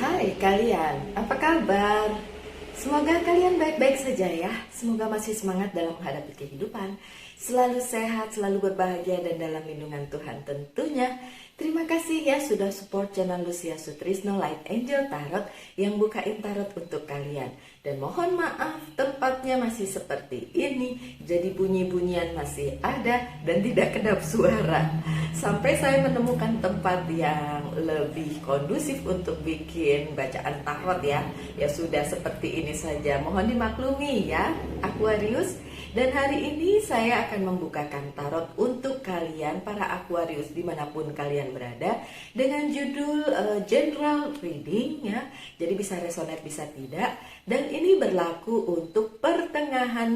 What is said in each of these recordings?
Hai kalian, apa kabar? Semoga kalian baik-baik saja ya. Semoga masih semangat dalam menghadapi kehidupan. Selalu sehat, selalu berbahagia dan dalam lindungan Tuhan tentunya. Terima kasih ya sudah support channel Lucia Sutrisno Light Angel Tarot yang bukain tarot untuk kalian. Dan mohon maaf tempatnya masih seperti ini, jadi bunyi-bunyian masih ada dan tidak kedap suara. Sampai saya menemukan tempat yang lebih kondusif untuk bikin bacaan tarot ya. Ya sudah seperti ini saja, mohon dimaklumi ya Aquarius. Dan hari ini saya akan membukakan tarot untuk kalian para Aquarius dimanapun kalian berada dengan judul general reading ya. Jadi bisa resonate bisa tidak. Dan ini berlaku untuk pertengahan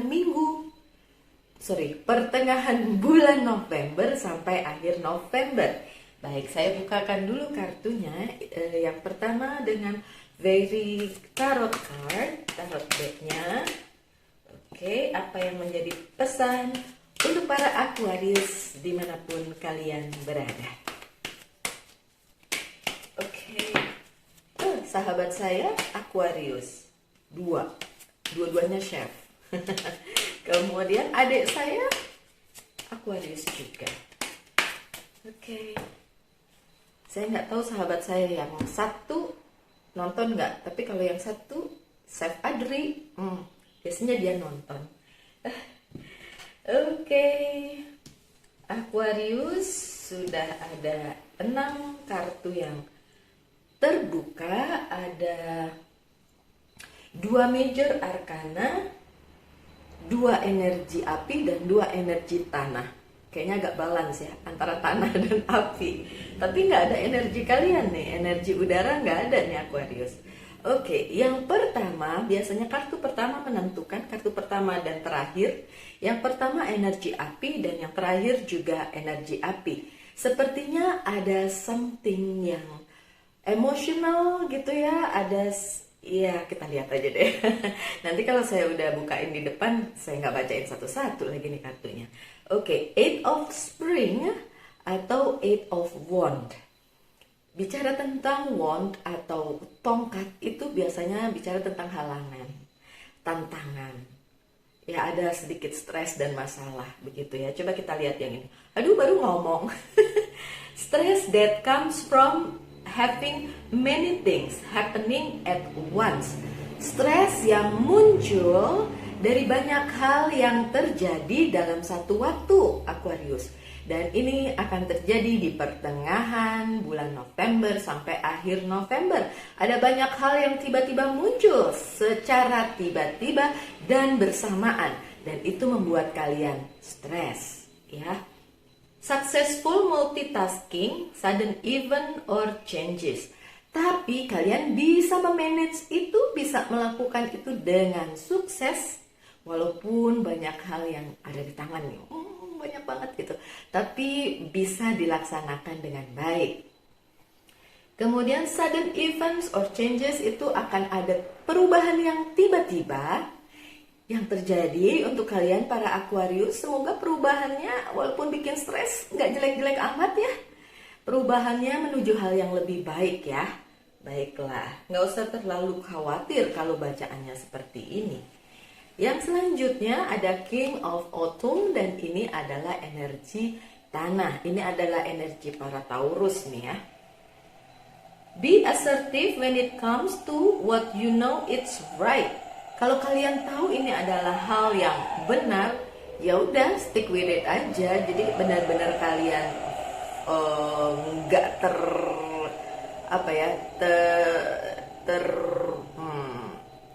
bulan November sampai akhir November. Baik, saya bukakan dulu kartunya. Yang pertama dengan Very Tarot Card, tarot decknya. Oke, apa yang menjadi pesan untuk para Aquarius dimanapun kalian berada? Oke, sahabat saya Aquarius, dua-duanya chef. Kemudian adik saya Aquarius juga. Oke, saya nggak tahu sahabat saya yang satu nonton nggak, tapi kalau yang satu Chef Adri, biasanya dia nonton. Oke, Aquarius sudah ada 6 kartu yang terbuka. Ada 2 major arcana, 2 energi api dan 2 energi tanah. Kayaknya agak balance ya antara tanah dan api. Tapi nggak ada energi kalian nih, energi udara nggak ada nih Aquarius. Oke, yang pertama, biasanya kartu pertama menentukan, kartu pertama dan terakhir. Yang pertama energi api dan yang terakhir juga energi api. Sepertinya ada something yang emotional gitu ya, ya kita lihat aja deh. Nanti kalau saya udah bukain di depan, saya nggak bacain satu-satu lagi nih kartunya. Oke, Eight of Spring atau Eight of Wand. Bicara tentang wand atau tongkat itu biasanya bicara tentang halangan, tantangan. Ya ada sedikit stres dan masalah begitu ya. Coba kita lihat yang ini. Aduh baru ngomong. Stress that comes from having many things happening at once. Stres yang muncul dari banyak hal yang terjadi dalam satu waktu Aquarius. Dan ini akan terjadi di pertengahan bulan November sampai akhir November. Ada banyak hal yang tiba-tiba muncul secara tiba-tiba dan bersamaan. Dan itu membuat kalian stres ya. Successful multitasking, sudden event or changes. Tapi kalian bisa memanage itu, bisa melakukan itu dengan sukses. Walaupun banyak hal yang ada di tangan nih. Banyak banget gitu, tapi bisa dilaksanakan dengan baik. Kemudian sudden events or changes itu akan ada perubahan yang tiba-tiba yang terjadi untuk kalian para Aquarius. Semoga perubahannya walaupun bikin stres nggak jelek-jelek amat ya. Perubahannya menuju hal yang lebih baik ya. Baiklah, nggak usah terlalu khawatir kalau bacaannya seperti ini. Yang selanjutnya ada King of Autumn dan ini adalah energi tanah. Ini adalah energi para Taurus nih ya. Be assertive when it comes to what you know it's right. Kalau kalian tahu ini adalah hal yang benar, ya udah stick with it aja. Jadi benar-benar kalian nggak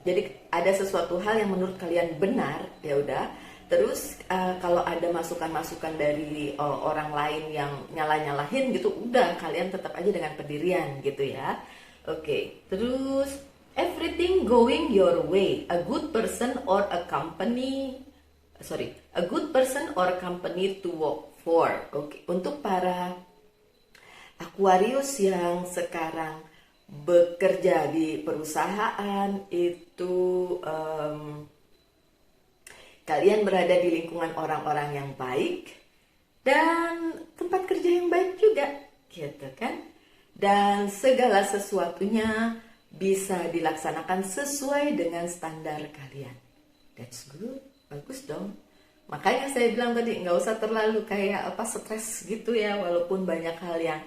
jadi ada sesuatu hal yang menurut kalian benar, ya udah. Terus kalau ada masukan-masukan dari orang lain yang nyalah-nyalahin gitu, udah kalian tetap aja dengan pendirian gitu ya. Oke, terus everything going your way, a good person or company to work for. Oke, untuk para Aquarius yang sekarang bekerja di perusahaan itu, kalian berada di lingkungan orang-orang yang baik dan tempat kerja yang baik juga gitu kan. Dan segala sesuatunya bisa dilaksanakan sesuai dengan standar kalian. That's good, bagus dong. Makanya saya bilang tadi nggak usah terlalu kayak stres gitu ya, walaupun banyak hal yang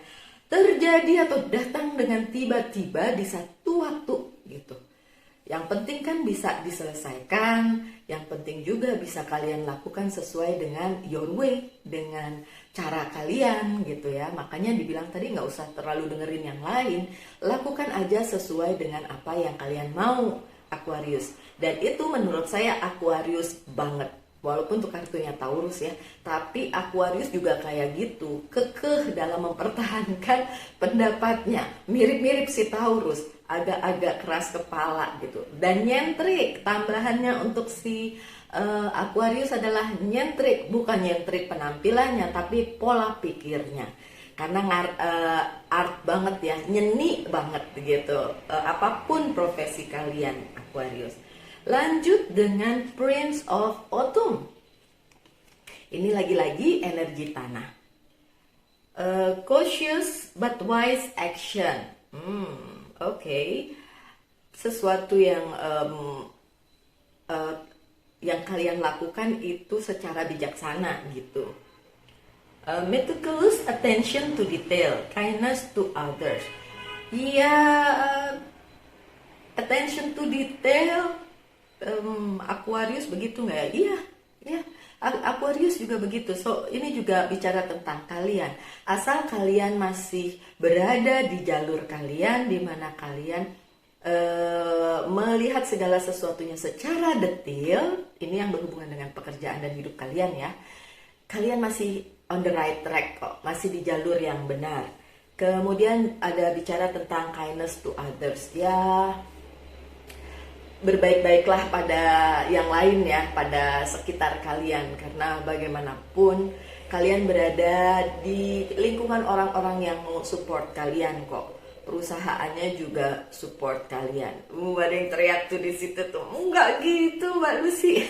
terjadi atau datang dengan tiba-tiba di satu waktu gitu. Yang penting kan bisa diselesaikan, yang penting juga bisa kalian lakukan sesuai dengan your way, dengan cara kalian gitu ya. Makanya dibilang tadi nggak usah terlalu dengerin yang lain, lakukan aja sesuai dengan apa yang kalian mau, Aquarius. Dan itu menurut saya Aquarius banget. Walaupun tuh kartunya Taurus ya, tapi Aquarius juga kayak gitu, kekeh dalam mempertahankan pendapatnya. Mirip-mirip si Taurus, agak-agak keras kepala gitu. Dan nyentrik, tambahannya untuk si Aquarius adalah nyentrik, bukan nyentrik penampilannya, tapi pola pikirnya. Karena art banget ya, nyeni banget gitu. Apapun profesi kalian, Aquarius. Lanjut dengan Prince of Autumn. Ini lagi-lagi energi tanah. Cautious but wise action. Oke. Sesuatu yang kalian lakukan itu secara bijaksana gitu. Meticulous attention to detail, kindness to others. Ya, attention to detail. Aquarius begitu nggak? Iya, Aquarius juga begitu. So ini juga bicara tentang kalian. Asal kalian masih berada di jalur kalian, di mana kalian melihat segala sesuatunya secara detail. Ini yang berhubungan dengan pekerjaan dan hidup kalian ya. Kalian masih on the right track kok, masih di jalur yang benar. Kemudian ada bicara tentang kindness to others ya. Berbaik-baiklah pada yang lain ya, pada sekitar kalian, karena bagaimanapun kalian berada di lingkungan orang-orang yang mau support kalian kok. Perusahaannya juga support kalian. Ada yang teriak tuh di situ tuh, enggak gitu Mbak Lucy.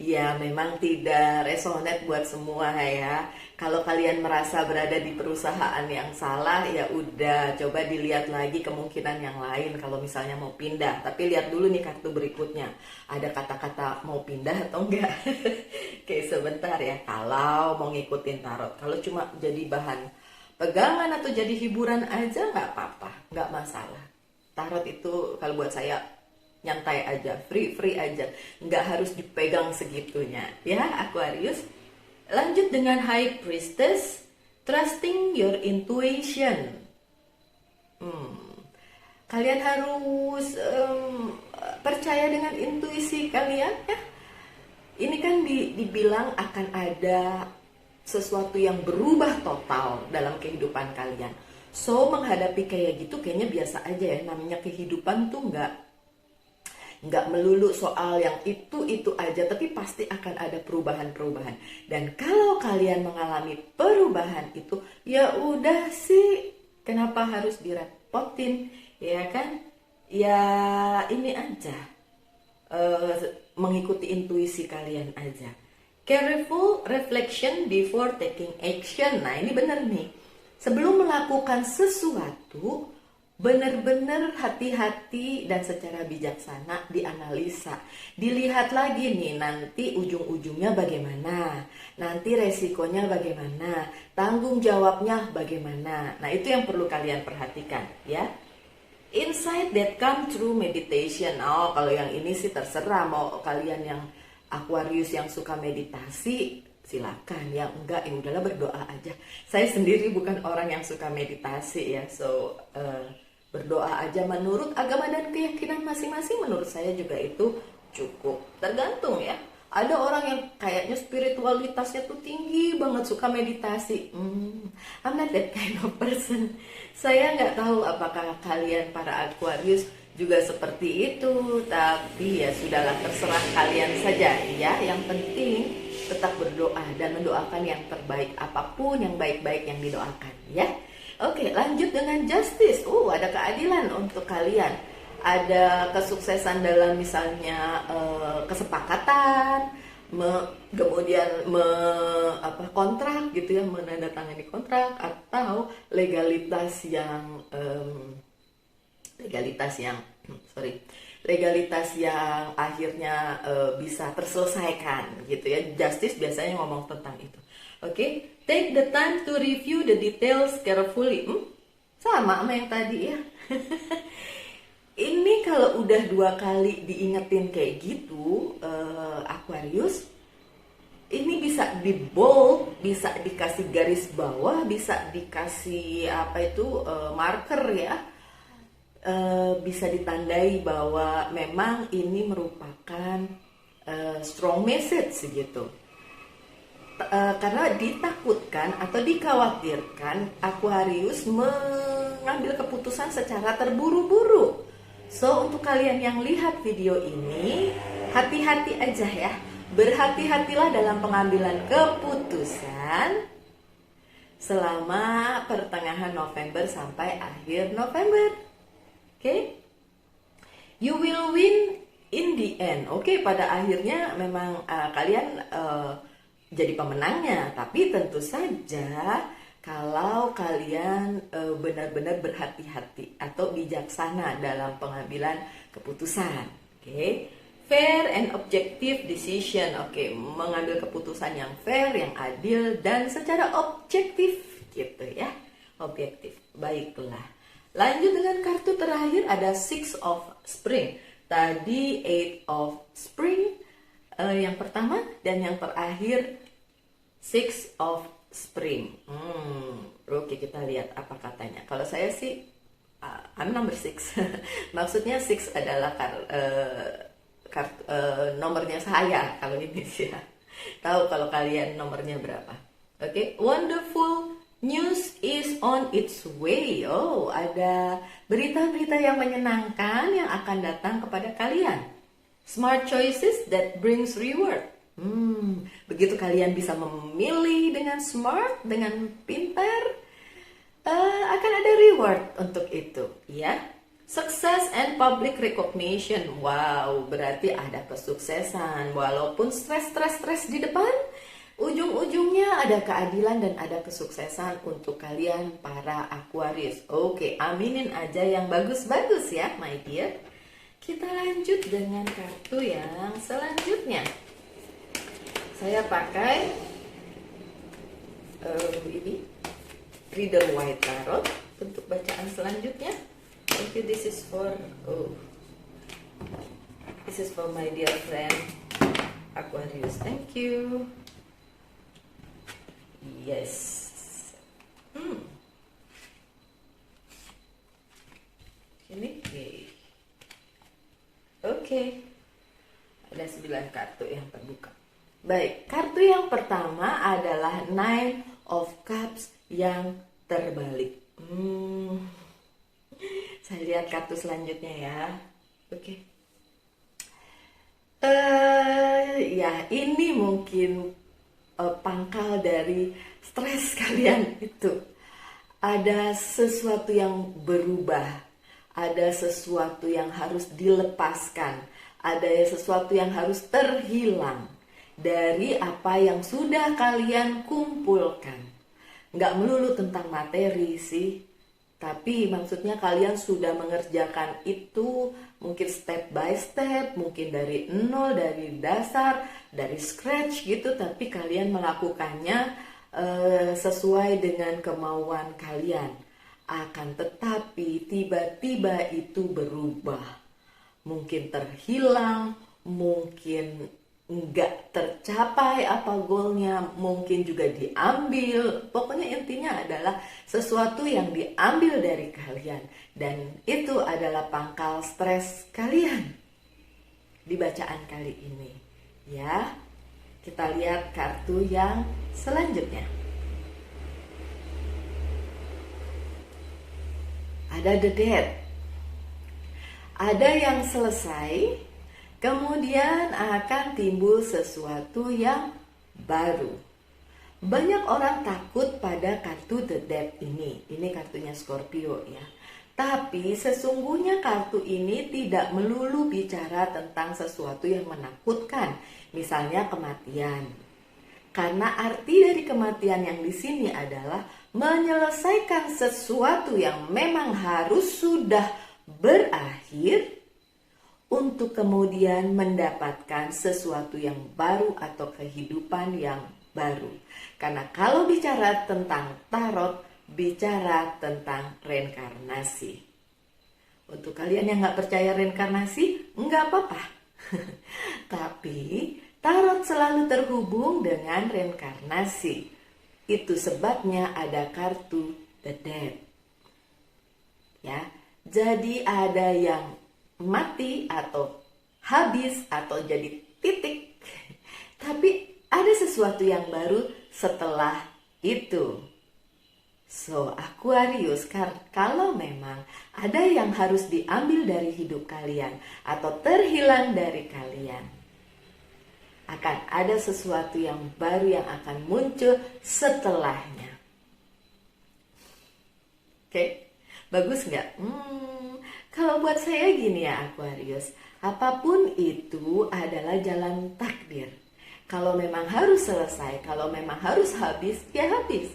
Ya memang tidak resonate buat semua ya. Kalau kalian merasa berada di perusahaan yang salah, ya udah coba dilihat lagi kemungkinan yang lain kalau misalnya mau pindah. Tapi lihat dulu nih kartu berikutnya, ada kata-kata mau pindah atau enggak. Oke sebentar ya, kalau mau ngikutin tarot, kalau cuma jadi bahan pegangan atau jadi hiburan aja nggak apa-apa, nggak masalah. Tarot itu kalau buat saya nyantai aja, free aja, nggak harus dipegang segitunya ya Aquarius. Lanjut dengan High Priestess, trusting your intuition. Kalian harus percaya dengan intuisi kalian ya. Ini kan dibilang akan ada sesuatu yang berubah total dalam kehidupan kalian. So menghadapi kayak gitu kayaknya biasa aja ya. Namanya kehidupan tuh nggak melulu soal yang itu aja, tapi pasti akan ada perubahan-perubahan. Dan kalau kalian mengalami perubahan itu, ya udah sih, kenapa harus direpotin, ya kan? Ya ini aja, mengikuti intuisi kalian aja. Careful reflection before taking action. Nah ini benar nih, sebelum melakukan sesuatu, benar-benar hati-hati dan secara bijaksana dianalisa. Dilihat lagi nih nanti ujung-ujungnya bagaimana, nanti resikonya bagaimana, tanggung jawabnya bagaimana. Nah itu yang perlu kalian perhatikan ya. Insight that come through meditation. Oh kalau yang ini sih terserah, mau kalian yang Aquarius yang suka meditasi silakan, yang enggak ya udahlah berdoa aja. Saya sendiri bukan orang yang suka meditasi ya, so berdoa aja menurut agama dan keyakinan masing-masing, menurut saya juga itu cukup. Tergantung ya, ada orang yang kayaknya spiritualitasnya tuh tinggi banget, suka meditasi. I'm not that kind of person. Saya nggak tahu apakah kalian para Aquarius juga seperti itu, tapi ya sudahlah, terserah kalian saja ya. Yang penting tetap berdoa dan mendoakan yang terbaik, apapun yang baik-baik yang didoakan ya. Oke, lanjut dengan Justice. Ada keadilan untuk kalian, ada kesuksesan dalam misalnya kesepakatan, kemudian kontrak gitu ya, menandatangani kontrak, atau legalitas yang legalitas yang sorry, legalitas yang akhirnya bisa terselesaikan gitu ya. Justice biasanya ngomong tentang itu. Oke, take the time to review the details carefully. Sama yang tadi ya. Ini kalau udah 2 kali diingetin kayak gitu, Aquarius, ini bisa di bold, bisa dikasih garis bawah, bisa dikasih marker ya, bisa ditandai bahwa memang ini merupakan strong message gitu. Karena ditakutkan atau dikhawatirkan Aquarius mengambil keputusan secara terburu-buru. So, untuk kalian yang lihat video ini, hati-hati aja ya. Berhati-hatilah dalam pengambilan keputusan selama pertengahan November sampai akhir November. Oke? You will win in the end. Oke, pada akhirnya memang kalian jadi pemenangnya. Tapi tentu saja kalau kalian benar-benar berhati-hati atau bijaksana dalam pengambilan keputusan, oke? Fair and objective decision, oke? Mengambil keputusan yang fair, yang adil, dan secara objektif, gitu ya, objektif. Baiklah, lanjut dengan kartu terakhir ada Six of Spring. Tadi Eight of Spring, yang pertama, dan yang terakhir Six of Spring. Oke, kita lihat apa katanya. Kalau saya sih I'm number 6. Maksudnya 6 adalah nomornya saya kalau ini sih ya. Tahu kalau kalian nomornya berapa. Oke, wonderful news is on its way. Oh, ada berita-berita yang menyenangkan yang akan datang kepada kalian. Smart choices that brings reward. Begitu kalian bisa memilih dengan smart, dengan pintar, akan ada reward untuk itu, ya. Success and public recognition. Wow, berarti ada kesuksesan. Walaupun stres di depan, ujung-ujungnya ada keadilan dan ada kesuksesan untuk kalian para Aquarius. Oke, aminin aja yang bagus-bagus ya, my dear. Kita lanjut dengan kartu yang selanjutnya. Saya pakai ini Reader White Tarot untuk bacaan selanjutnya. Okay, this is for my dear friend Aquarius. Thank you. Yes. Ini Oke. Ada 9 kartu yang terbuka. Baik, kartu yang pertama adalah Nine of Cups yang terbalik. Saya lihat kartu selanjutnya ya. Oke. Ya, ini mungkin pangkal dari stres kalian itu. Ada sesuatu yang berubah. Ada sesuatu yang harus dilepaskan. Ada sesuatu yang harus terhilang dari apa yang sudah kalian kumpulkan. Nggak melulu tentang materi sih, tapi maksudnya kalian sudah mengerjakan itu mungkin step by step, mungkin dari nol, dari dasar, dari scratch gitu, tapi kalian melakukannya sesuai dengan kemauan kalian. Akan tetapi tiba-tiba itu berubah. Mungkin terhilang, mungkin nggak tercapai apa goalnya, mungkin juga diambil. Pokoknya intinya adalah sesuatu yang diambil dari kalian, dan itu adalah pangkal stres kalian di bacaan kali ini ya. Kita lihat kartu yang selanjutnya. Ada The Death. Ada yang selesai, kemudian akan timbul sesuatu yang baru. Banyak orang takut pada kartu The Death ini. Ini kartunya Scorpio ya. Tapi sesungguhnya kartu ini tidak melulu bicara tentang sesuatu yang menakutkan. Misalnya kematian. Karena arti dari kematian yang di sini adalah menyelesaikan sesuatu yang memang harus sudah berakhir untuk kemudian mendapatkan sesuatu yang baru atau kehidupan yang baru. Karena kalau bicara tentang tarot, bicara tentang reinkarnasi. Untuk kalian yang nggak percaya reinkarnasi, nggak apa-apa. Tapi tarot selalu terhubung dengan reinkarnasi. Itu sebabnya ada kartu The Dead. Ya, jadi ada yang mati atau habis atau jadi titik. Tapi ada sesuatu yang baru setelah itu. So, Aquarius, kalau memang ada yang harus diambil dari hidup kalian atau terhilang dari kalian, akan ada sesuatu yang baru yang akan muncul setelahnya. Oke, bagus nggak? Kalau buat saya gini ya Aquarius, apapun itu adalah jalan takdir. Kalau memang harus selesai, kalau memang harus habis, ya habis.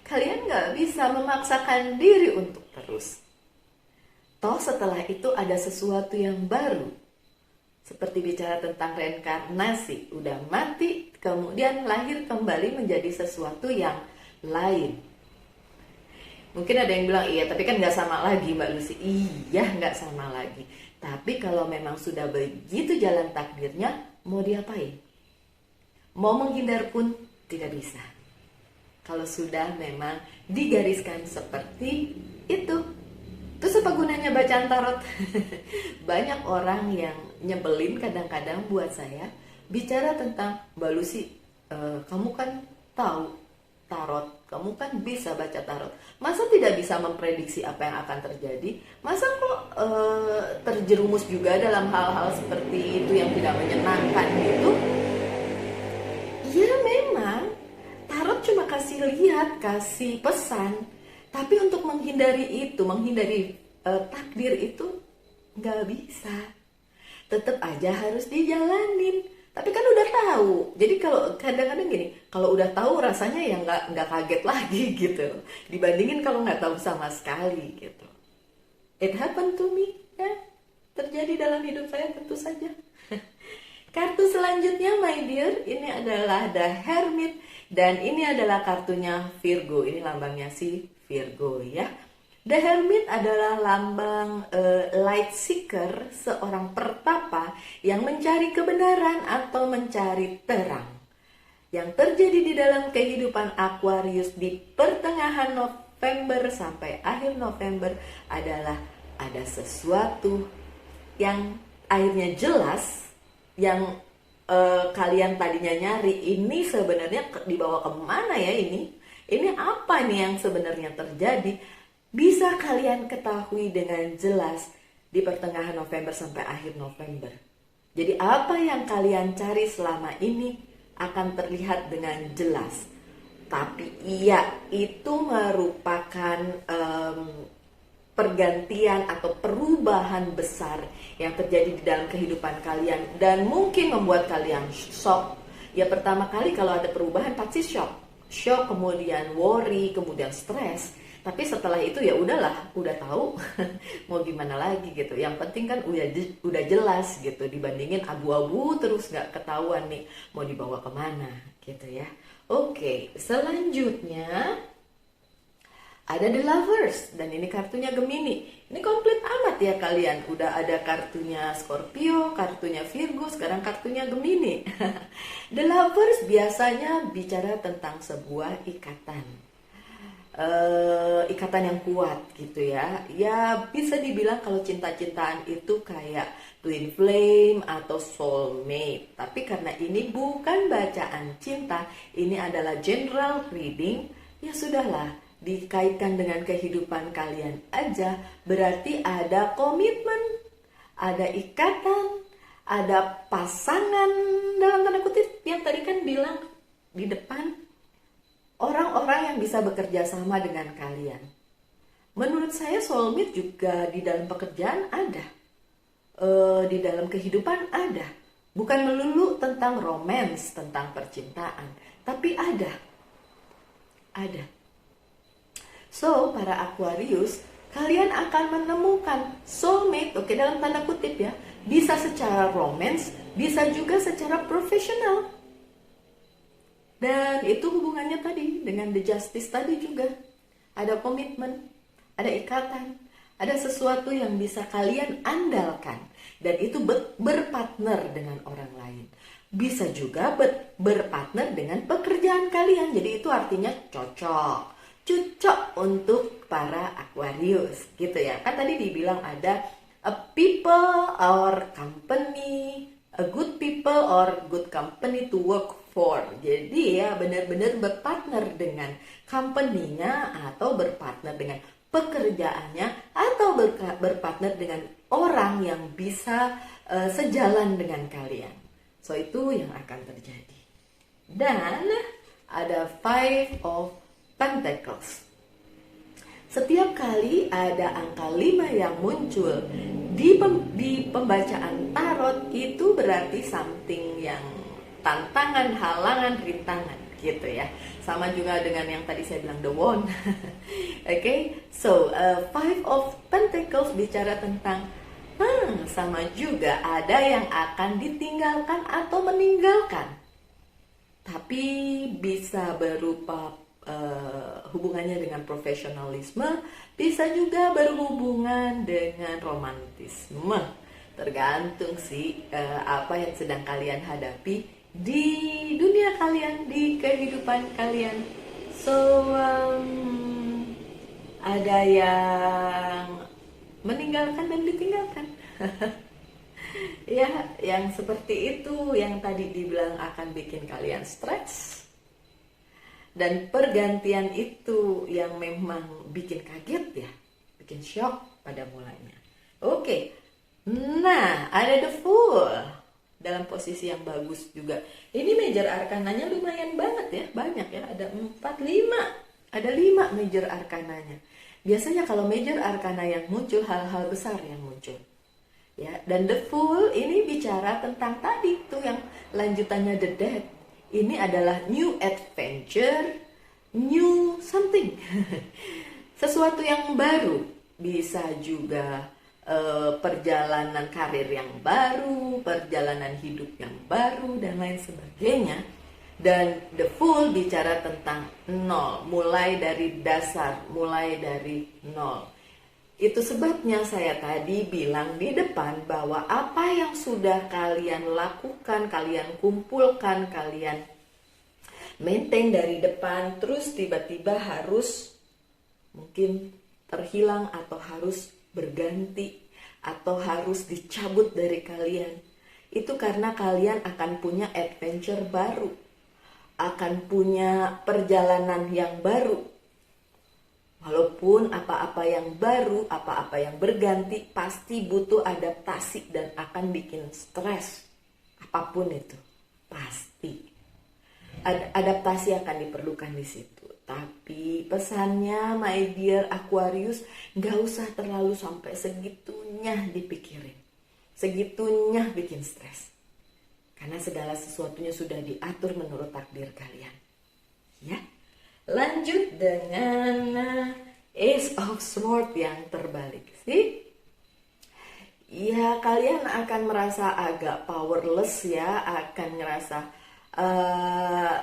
Kalian nggak bisa memaksakan diri untuk terus. Toh setelah itu ada sesuatu yang baru. Seperti bicara tentang reinkarnasi, udah mati, kemudian lahir kembali menjadi sesuatu yang lain. Mungkin ada yang bilang, iya tapi kan nggak sama lagi Mbak Lucy. Iya nggak sama lagi. Tapi kalau memang sudah begitu jalan takdirnya, mau diapain? Mau menghindar pun tidak bisa. Kalau sudah memang digariskan seperti itu. Terus apa gunanya bacaan tarot? Banyak orang yang nyebelin kadang-kadang buat saya bicara tentang, Mbak Lucy, kamu kan tahu tarot, kamu kan bisa baca tarot, masa tidak bisa memprediksi apa yang akan terjadi? Masa kok terjerumus juga dalam hal-hal seperti itu yang tidak menyenangkan gitu? Ya memang tarot cuma kasih lihat, kasih pesan, tapi untuk menghindari itu, menghindari takdir itu nggak bisa. Tetap aja harus dijalanin. Tapi kan udah tahu. Jadi kalau kadang-kadang gini, kalau udah tahu rasanya ya nggak kaget lagi gitu. Dibandingin kalau nggak tahu sama sekali gitu. It happened to me, ya. Terjadi dalam hidup saya tentu saja. Kartu selanjutnya my dear, ini adalah The Hermit dan ini adalah kartunya Virgo. Ini lambangnya si Virgo ya. The Hermit adalah lambang light seeker, seorang pertapa yang mencari kebenaran atau mencari terang. Yang terjadi di dalam kehidupan Aquarius di pertengahan November sampai akhir November adalah ada sesuatu yang akhirnya jelas, yang kalian tadinya nyari, ini sebenarnya dibawa kemana ya ini? Ini apa nih yang sebenarnya terjadi? Bisa kalian ketahui dengan jelas di pertengahan November sampai akhir November. Jadi apa yang kalian cari selama ini akan terlihat dengan jelas. Tapi iya, itu merupakan pergantian atau perubahan besar yang terjadi di dalam kehidupan kalian. Dan mungkin membuat kalian shock. Ya pertama kali kalau ada perubahan pasti shock. Shock, kemudian worry, kemudian stres. Tapi setelah itu ya udahlah, udah tahu mau gimana lagi gitu. Yang penting kan udah jelas gitu, dibandingin abu-abu terus nggak ketahuan nih mau dibawa kemana gitu ya. Oke, selanjutnya ada The Lovers dan ini kartunya Gemini. Ini komplit amat ya kalian. Udah ada kartunya Scorpio, kartunya Virgo, sekarang kartunya Gemini. The Lovers biasanya bicara tentang sebuah ikatan. Ikatan yang kuat gitu ya. Ya bisa dibilang kalau cinta-cintaan itu kayak twin flame atau soulmate. Tapi karena ini bukan bacaan cinta, ini adalah general reading, ya sudahlah, dikaitkan dengan kehidupan kalian aja. Berarti ada komitmen, ada ikatan, ada pasangan dalam tanda kutip yang tadi kan bilang di depan. Orang-orang yang bisa bekerja sama dengan kalian. Menurut saya soulmate juga di dalam pekerjaan ada. Di dalam kehidupan ada. Bukan melulu tentang romance, tentang percintaan. Tapi ada. Ada. So, para Aquarius, Kalian akan menemukan soulmate, oke, dalam tanda kutip ya. Bisa secara romance, bisa juga secara profesional. Dan itu hubungannya tadi dengan the justice tadi juga. Ada komitmen, ada ikatan, ada sesuatu yang bisa kalian andalkan. Dan itu berpartner dengan orang lain. Bisa juga berpartner dengan pekerjaan kalian. Jadi itu artinya cocok untuk para Aquarius gitu ya. Kan tadi dibilang ada a people or company, a good people or good company to work for. Jadi ya benar-benar berpartner dengan company-nya atau berpartner dengan pekerjaannya atau berpartner dengan orang yang bisa sejalan dengan kalian. So itu yang akan terjadi. Dan ada Five of Pentacles. Setiap kali ada angka 5 yang muncul di pembacaan tarot, itu berarti something yang tantangan, halangan, rintangan gitu ya. Sama juga dengan yang tadi saya bilang the wand. Okay, so Five of Pentacles bicara tentang sama juga ada yang akan ditinggalkan atau meninggalkan. Tapi bisa berupa hubungannya dengan profesionalisme, bisa juga berhubungan dengan romantisme. Tergantung sih apa yang sedang kalian hadapi di dunia kalian, di kehidupan kalian. So ada yang meninggalkan dan ditinggalkan. Ya, yang seperti itu yang tadi dibilang akan bikin kalian stres. Dan pergantian itu yang memang bikin kaget ya, bikin shock pada mulanya. Oke, nah ada the Fool dalam posisi yang bagus juga. Ini major arkananya lumayan banget ya, banyak ya, ada 4, 5. Ada 5 major arkananya. Biasanya kalau major arkana yang muncul, hal-hal besar yang muncul. Ya, dan the Fool ini bicara tentang tadi tuh yang lanjutannya the Death. Ini adalah new adventure, new something. Sesuatu yang baru. Bisa juga perjalanan karir yang baru, perjalanan hidup yang baru, dan lain sebagainya. Dan the Fool bicara tentang nol, mulai dari dasar, mulai dari nol. Itu sebabnya saya tadi bilang di depan bahwa apa yang sudah kalian lakukan, kalian kumpulkan, kalian maintain dari depan, terus tiba-tiba harus mungkin terhilang atau harus berganti atau harus dicabut dari kalian. Itu karena kalian akan punya adventure baru, akan punya perjalanan yang baru. Walaupun apa-apa yang baru, apa-apa yang berganti pasti butuh adaptasi dan akan bikin stres. Apapun itu, pasti. Adaptasi akan diperlukan di situ. Tapi pesannya, my dear Aquarius, gak usah terlalu sampai segitunya dipikirin. Segitunya bikin stres. Karena segala sesuatunya sudah diatur menurut takdir kalian. Ya. Lanjut dengan Ace of Swords yang terbalik. Sih? Ya, kalian akan merasa agak powerless ya, akan ngerasa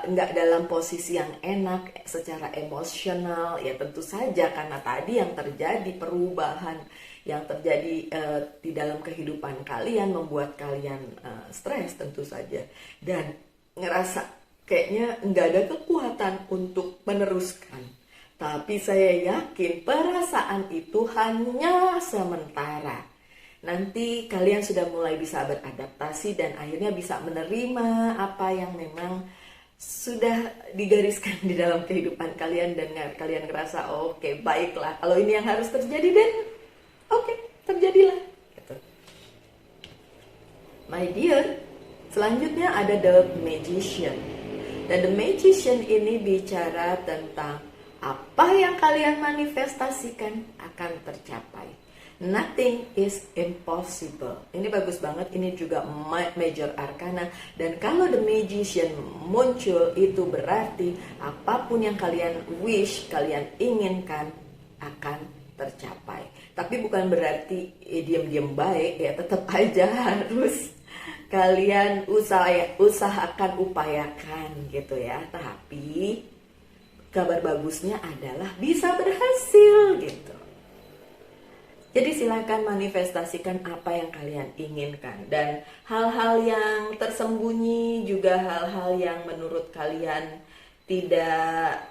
nggak dalam posisi yang enak secara emosional. Ya tentu saja karena tadi yang terjadi perubahan yang terjadi di dalam kehidupan kalian membuat kalian stres tentu saja. Dan ngerasa kayaknya nggak ada kekuatan untuk meneruskan. Tapi saya yakin perasaan itu hanya sementara. Nanti kalian sudah mulai bisa beradaptasi dan akhirnya bisa menerima apa yang memang sudah digariskan di dalam kehidupan kalian. Dan kalian ngerasa oke, baiklah, kalau ini yang harus terjadi dan oke, terjadilah gitu. My dear, selanjutnya ada The Magician. Dan The Magician ini bicara tentang apa yang kalian manifestasikan akan tercapai. Nothing is impossible. Ini bagus banget, ini juga major arcana. Dan kalau The Magician muncul, itu berarti apapun yang kalian wish, kalian inginkan akan tercapai. Tapi bukan berarti diam-diam baik ya, tetap aja harus kalian usahakan, upayakan gitu ya. Tapi kabar bagusnya adalah bisa berhasil gitu. Jadi silakan manifestasikan apa yang kalian inginkan, dan hal-hal yang tersembunyi juga hal-hal yang menurut kalian tidak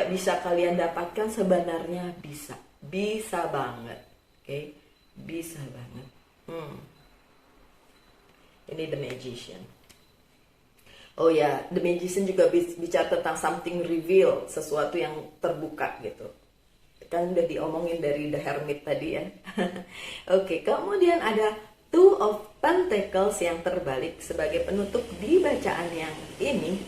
bisa kalian dapatkan sebenarnya bisa banget, oke? Bisa banget. Ini The Magician. Oh ya, The Magician juga bicara tentang something reveal, sesuatu yang terbuka gitu. Kan udah diomongin dari The Hermit tadi ya. Oke, kemudian ada Two of Pentacles yang terbalik sebagai penutup di bacaan yang ini.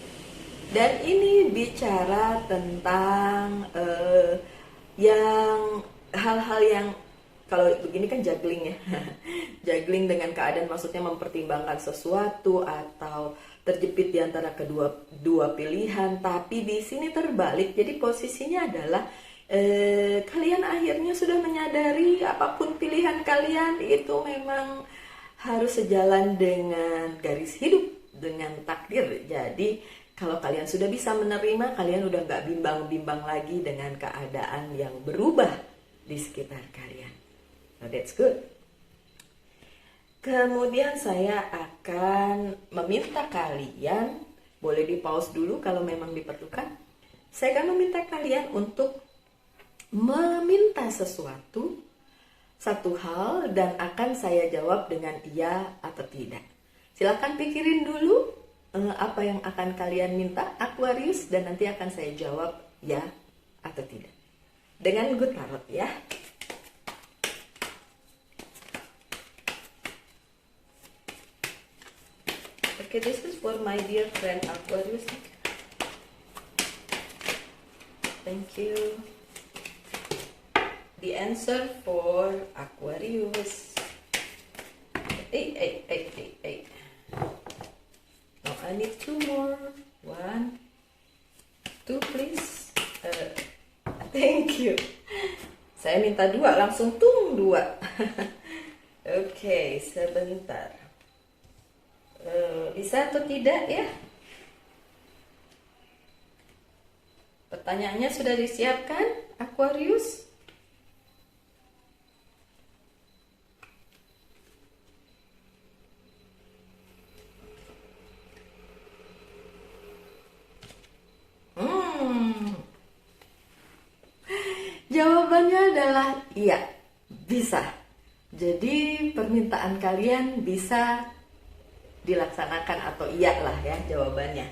Dan ini bicara tentang yang hal-hal yang, kalau begini kan juggling ya. Juggling dengan keadaan, maksudnya mempertimbangkan sesuatu atau terjepit di antara dua pilihan, tapi di sini terbalik. Jadi posisinya adalah kalian akhirnya sudah menyadari apapun pilihan kalian itu memang harus sejalan dengan garis hidup, dengan takdir. Jadi kalau kalian sudah bisa menerima, kalian udah nggak bimbang-bimbang lagi dengan keadaan yang berubah di sekitar kalian. So that's good. Kemudian saya akan meminta kalian, boleh di pause dulu kalau memang diperlukan. Saya akan meminta kalian untuk meminta satu hal, dan akan saya jawab dengan iya atau tidak. Silakan pikirin dulu apa yang akan kalian minta, Aquarius, dan nanti akan saya jawab ya atau tidak dengan good tarot ya. Okay, this is for my dear friend Aquarius. Thank you. The answer for Aquarius. Hey. Now I need two more. 1, 2, please. Thank you. Saya minta 2, langsung 2. Oke, sebentar. Bisa atau tidak ya? Pertanyaannya sudah disiapkan, Aquarius? Jawabannya adalah iya, bisa. Jadi permintaan kalian bisa dilaksanakan atau iya lah ya jawabannya.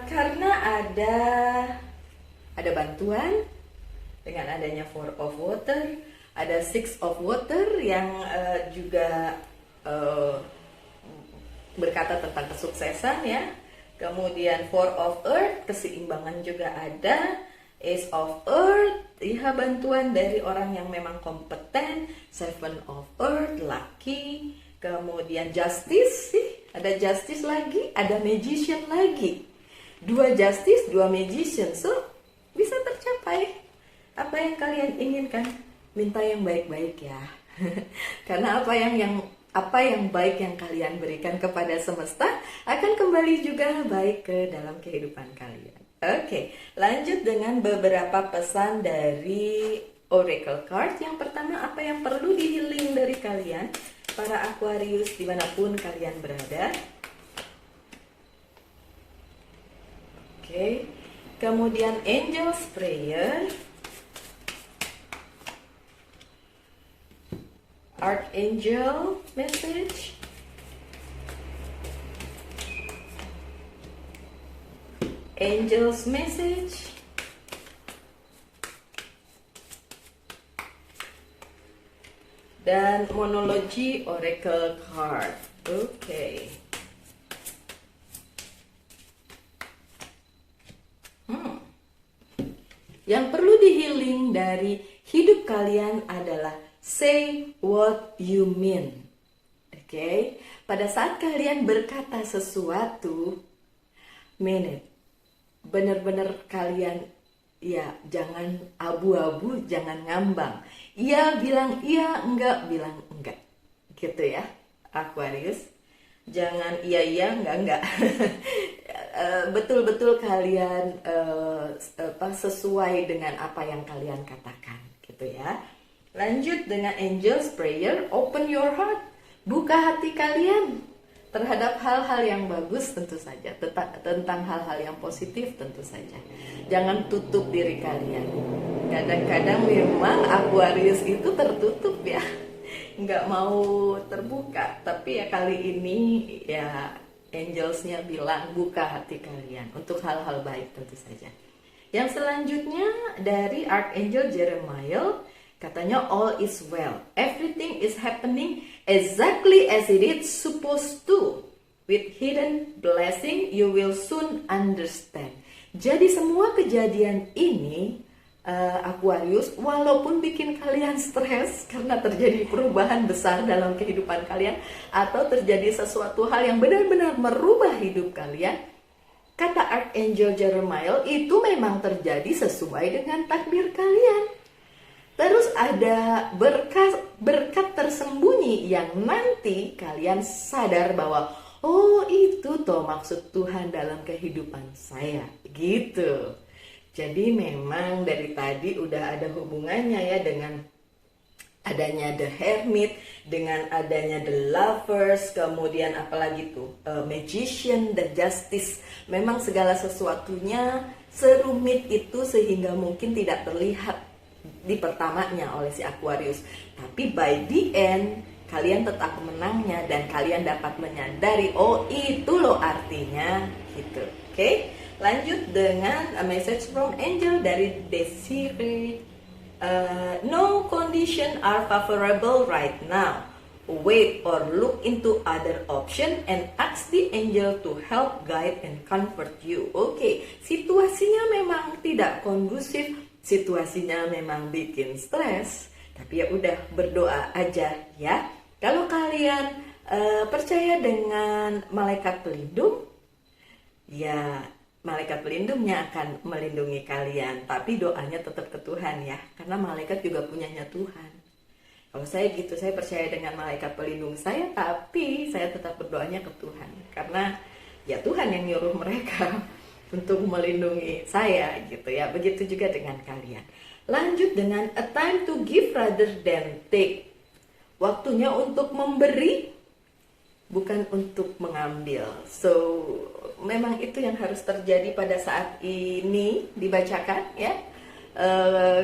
Karena ada bantuan dengan adanya 4 of Water, ada 6 of Water yang juga berkata tentang kesuksesan ya. Kemudian 4 of Earth, keseimbangan juga ada. Ace of Earth, ya bantuan dari orang yang memang kompeten. 7 of Earth, lucky. Kemudian Justice, ada Justice lagi, ada Magician lagi. 2 Justice, 2 Magician, so bisa tercapai apa yang kalian inginkan. Minta yang baik-baik ya. Karena apa yang baik yang kalian berikan kepada semesta akan kembali juga baik ke dalam kehidupan kalian. Oke, lanjut dengan beberapa pesan dari Oracle Card. Yang pertama, apa yang perlu di-healing dari kalian, para Aquarius dimanapun kalian berada. Oke, kemudian Angel's Prayer, Archangel Message, Angel's Message, dan Monology Oracle Card. Oke. Yang perlu di-healing dari hidup kalian adalah say what you mean. Oke. Pada saat kalian berkata sesuatu, mean it. Benar-benar kalian ya jangan abu-abu, jangan ngambang. Iya bilang iya, enggak bilang enggak. Gitu ya, Aquarius. Jangan iya enggak. Betul-betul kalian sesuai dengan apa yang kalian katakan, gitu ya. Lanjut dengan Angel's Prayer, open your heart. Buka hati kalian terhadap hal-hal yang bagus tentu saja, tentang hal-hal yang positif tentu saja. Jangan tutup diri kalian. Kadang-kadang memang Aquarius itu tertutup ya, nggak mau terbuka. Tapi ya kali ini ya angelsnya bilang buka hati kalian untuk hal-hal baik tentu saja. Yang selanjutnya dari Archangel Jeremiah, katanya all is well, everything is happening exactly as it is supposed to. With hidden blessing you will soon understand. Jadi semua kejadian ini Aquarius, walaupun bikin kalian stres karena terjadi perubahan besar dalam kehidupan kalian, atau terjadi sesuatu hal yang benar-benar merubah hidup kalian, kata Archangel Jeremiah, itu memang terjadi sesuai dengan takdir kalian. Terus ada berkat tersembunyi yang nanti kalian sadar bahwa oh itu toh maksud Tuhan dalam kehidupan saya, gitu. Jadi memang dari tadi udah ada hubungannya ya dengan adanya The Hermit, dengan adanya The Lovers, kemudian apalagi tuh Magician, The Justice. Memang segala sesuatunya serumit itu sehingga mungkin tidak terlihat di pertamanya oleh si Aquarius, tapi by the end kalian tetap menangnya dan kalian dapat menyadari oh itu loh artinya, gitu. Oke? Lanjut dengan a message from angel dari Desiree. No condition are favorable right now. Wait or look into other option and ask the angel to help, guide, and comfort you. Oke, situasinya memang tidak kondusif, situasinya memang bikin stres, tapi ya udah berdoa aja ya. Kalau kalian percaya dengan malaikat pelindung, ya malaikat pelindungnya akan melindungi kalian, tapi doanya tetap ke Tuhan ya, karena malaikat juga punyanya Tuhan. Kalau saya gitu, saya percaya dengan malaikat pelindung saya, tapi saya tetap berdoanya ke Tuhan, karena ya Tuhan yang nyuruh mereka untuk melindungi saya, gitu ya. Begitu juga dengan kalian. Lanjut dengan a time to give rather than take. Waktunya untuk memberi, bukan untuk mengambil. So, memang itu yang harus terjadi pada saat ini dibacakan ya.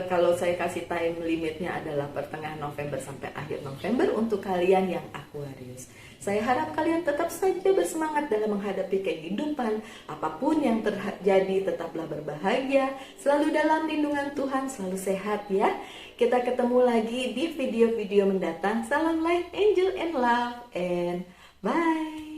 Kalau saya kasih time limitnya adalah pertengahan November sampai akhir November untuk kalian yang Aquarius. Saya harap kalian tetap saja bersemangat dalam menghadapi kehidupan. Apapun yang terjadi, tetaplah berbahagia, selalu dalam lindungan Tuhan, selalu sehat ya. Kita ketemu lagi di video-video mendatang. Salam light, angel, and love, and bye.